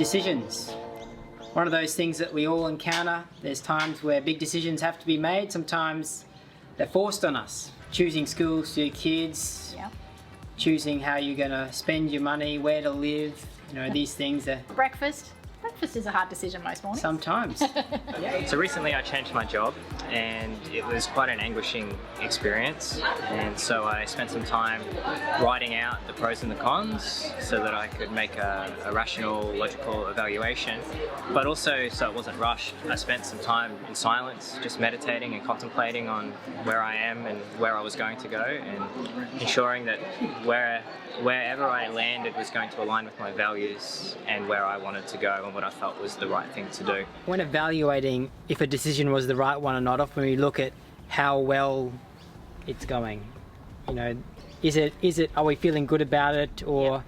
decisions. One of those things that we all encounter. There's times where big decisions have to be made. Sometimes they're forced on us. Choosing schools for your kids, Yeah. choosing how you're going to spend your money, where to live, you know, these things are Breakfast. Breakfast is a hard decision most mornings. sometimes. So recently I changed my job and it was quite an anguishing experience, and so I spent some time writing out the pros and the cons so that I could make a rational, logical evaluation, but also so it wasn't rushed. I spent some time in silence, just meditating and contemplating on where I am and where I was going to go, and ensuring that wherever I landed was going to align with my values and where I wanted to go and what I felt was the right thing to do. When evaluating if a decision was the right one or not, often we look at how well it's going. You know, are we feeling good about it, or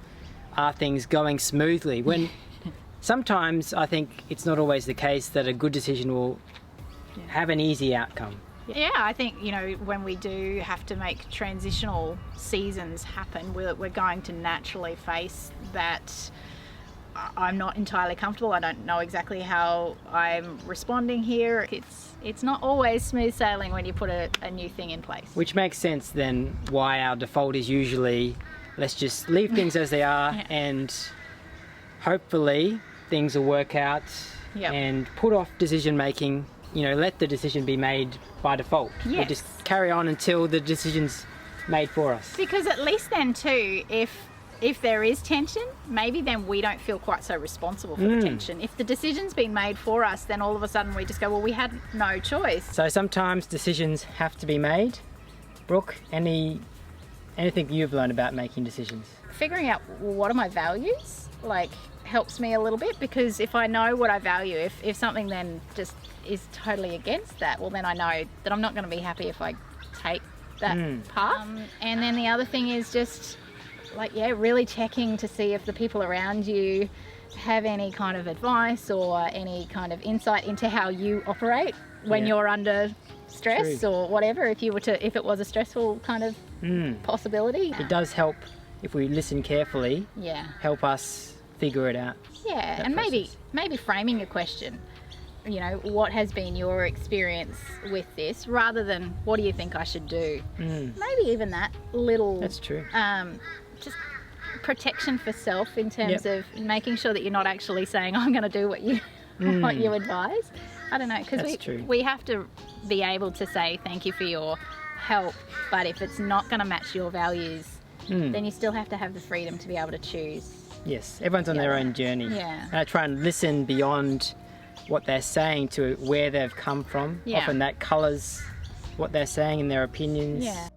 are things going smoothly? When sometimes I think it's not always the case that a good decision will have an easy outcome. Yeah, I think, you know, when we do have to make transitional seasons happen, we're going to naturally face that I'm not entirely comfortable. I don't know exactly how I'm responding here. It's not always smooth sailing when you put a new thing in place. Which makes sense then why our default is usually let's just leave things as they are and hopefully things will work out and put off decision making. You know, let the decision be made by default. Yes. We just carry on until the decision's made for us. Because at least then too, if there is tension, maybe then we don't feel quite so responsible for the tension. If the decision's been made for us, then all of a sudden we just go, well, we had no choice. So sometimes decisions have to be made. Brooke, anything you've learned about making decisions? Figuring out, well, what are my values, like, helps me a little bit, because if I know what I value, if something then just is totally against that, well, then I know that I'm not going to be happy if I take that path. And then the other thing is just really checking to see if the people around you have any kind of advice or any kind of insight into how you operate when you're under stress or whatever, if it was a stressful kind of possibility. It does help if we listen carefully, help us figure it out. Yeah, and maybe framing a question. You know, what has been your experience with this, rather than what do you think I should do? Maybe even that little. That's true. Just protection for self in terms of making sure that you're not actually saying I'm going to do what you advise. I don't know, because we have to be able to say thank you for your help, but if it's not going to match your values, then you still have to have the freedom to be able to choose. Yes, everyone's on their own journey. Yeah. And I try and listen beyond what they're saying to where they've come from. Yeah. Often that colours what they're saying and their opinions. Yeah.